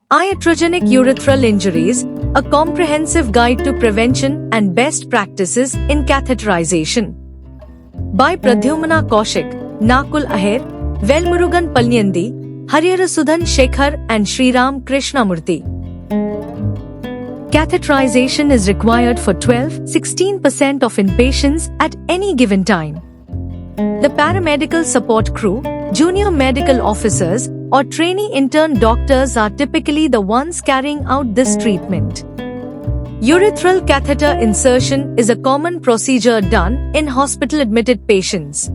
Iatrogenic urethral injuries, a comprehensive guide to prevention and best practices in catheterization. By Pradyumna Kaushik, Nakul Aher, Velmurugan Palnyandi, Haryarasudhan Shekhar and Sriram Krishnamurthy. Catheterization is required for 12-16% of inpatients at any given time. The paramedical support crew, junior medical officers, or trainee intern doctors are typically the ones carrying out this treatment. Urethral catheter insertion is a common procedure done in hospital-admitted patients.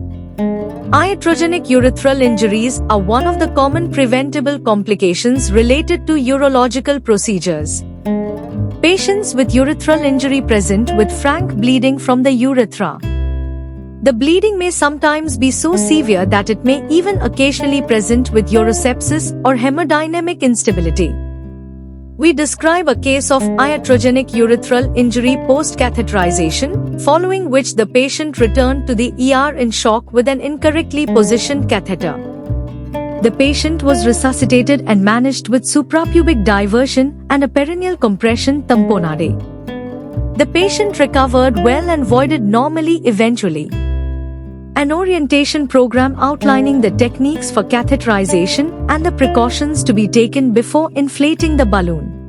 Iatrogenic urethral injuries are one of the common preventable complications related to urological procedures. Patients with urethral injury present with frank bleeding from the urethra. The bleeding may sometimes be so severe that it may even occasionally present with urosepsis or hemodynamic instability. We describe a case of iatrogenic urethral injury post-catheterization, following which the patient returned to the ER in shock with an incorrectly positioned catheter. The patient was resuscitated and managed with suprapubic diversion and a perineal compression tamponade. The patient recovered well and voided normally eventually. An orientation program outlining the techniques for catheterization and the precautions to be taken before inflating the balloon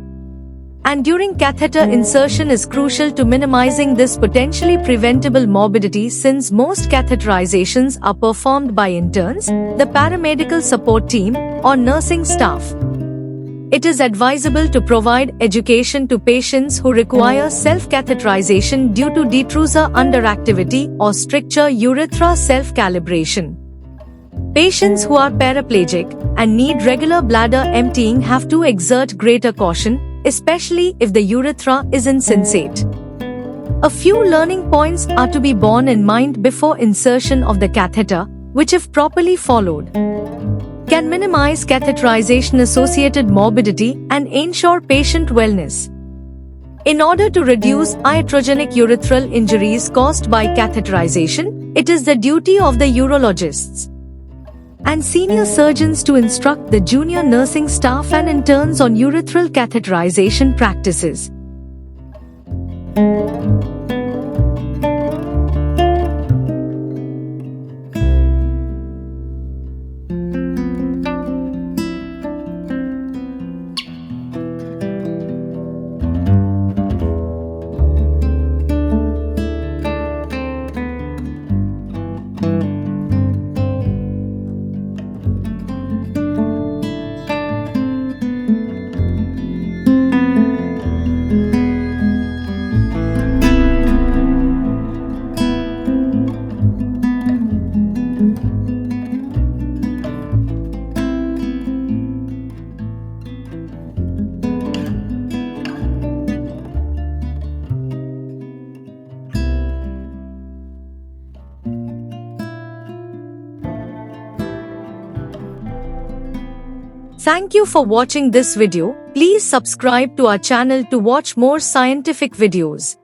and during catheter insertion is crucial to minimizing this potentially preventable morbidity since most catheterizations are performed by interns, the paramedical support team, or nursing staff. It is advisable to provide education to patients who require self-catheterization due to detrusor underactivity or stricture urethra self-calibration. Patients who are paraplegic and need regular bladder emptying have to exert greater caution, especially if the urethra is insensate. A few learning points are to be borne in mind before insertion of the catheter, which if properly followed, can minimize catheterization-associated morbidity and ensure patient wellness. In order to reduce iatrogenic urethral injuries caused by catheterization, it is the duty of the urologists and senior surgeons to instruct the junior nursing staff and interns on urethral catheterization practices. Thank you for watching this video. Please subscribe to our channel to watch more scientific videos.